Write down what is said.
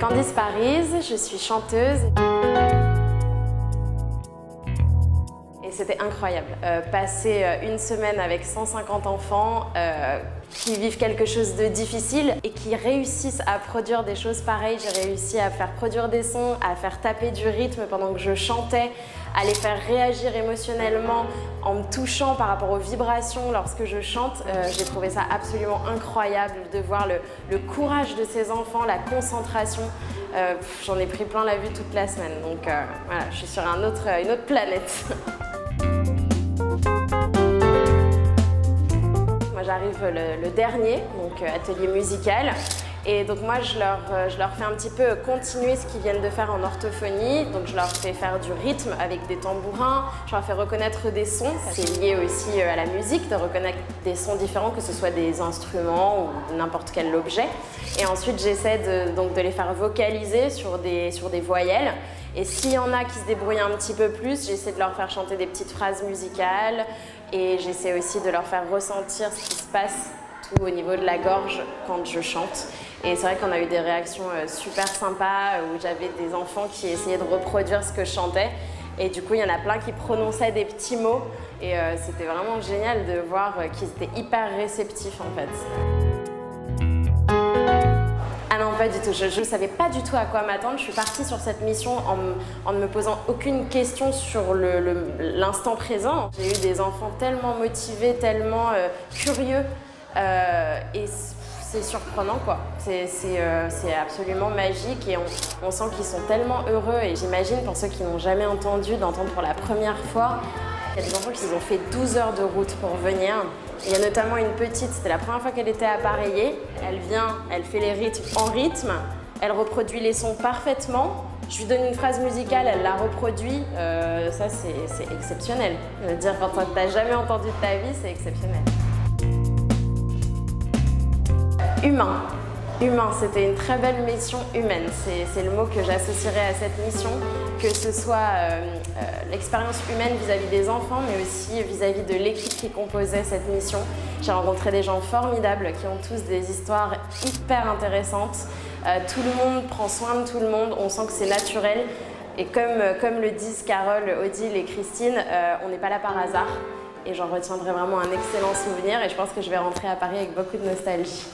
Candice Paris, je suis chanteuse. Et c'était incroyable. Passer une semaine avec 150 enfants qui vivent quelque chose de difficile et qui réussissent à produire des choses pareilles. J'ai réussi à faire produire des sons, à faire taper du rythme pendant que je chantais, à les faire réagir émotionnellement en me touchant par rapport aux vibrations lorsque je chante. J'ai trouvé ça absolument incroyable de voir le courage de ces enfants, la concentration. J'en ai pris plein la vue toute la semaine, donc voilà, je suis sur une autre planète. Moi j'arrive le dernier, donc atelier musical. Et donc moi je leur fais un petit peu continuer ce qu'ils viennent de faire en orthophonie. Donc je leur fais faire du rythme avec des tambourins, je leur fais reconnaître des sons. C'est lié aussi à la musique, de reconnaître des sons différents, que ce soit des instruments ou n'importe quel objet. Et ensuite j'essaie de les faire vocaliser sur des voyelles. Et s'il y en a qui se débrouillent un petit peu plus, j'essaie de leur faire chanter des petites phrases musicales. Et j'essaie aussi de leur faire ressentir ce qui se passe tout au niveau de la gorge quand je chante. Et c'est vrai qu'on a eu des réactions super sympas où j'avais des enfants qui essayaient de reproduire ce que je chantais. Et du coup, il y en a plein qui prononçaient des petits mots. Et c'était vraiment génial de voir qu'ils étaient hyper réceptifs en fait. Ah non, pas du tout. Je ne savais pas du tout à quoi m'attendre. Je suis partie sur cette mission en ne me posant aucune question sur l'instant présent. J'ai eu des enfants tellement motivés, tellement curieux. Et c'est surprenant quoi, c'est absolument magique et on sent qu'ils sont tellement heureux et j'imagine pour ceux qui n'ont jamais entendu, d'entendre pour la première fois. Il y a des enfants qui ont fait 12 heures de route pour venir. Il y a notamment une petite, c'était la première fois qu'elle était appareillée. Elle vient, elle fait les rythmes en rythme, elle reproduit les sons parfaitement. Je lui donne une phrase musicale, elle la reproduit. Ça c'est exceptionnel. Je veux dire, quand tu n'as jamais entendu de ta vie, c'est exceptionnel. Humain. Humain, c'était une très belle mission humaine. C'est le mot que j'associerais à cette mission, que ce soit l'expérience humaine vis-à-vis des enfants, mais aussi vis-à-vis de l'équipe qui composait cette mission. J'ai rencontré des gens formidables qui ont tous des histoires hyper intéressantes. Tout le monde prend soin de tout le monde, on sent que c'est naturel. Et comme le disent Carole, Odile et Christine, on n'est pas là par hasard. Et j'en retiendrai vraiment un excellent souvenir et je pense que je vais rentrer à Paris avec beaucoup de nostalgie.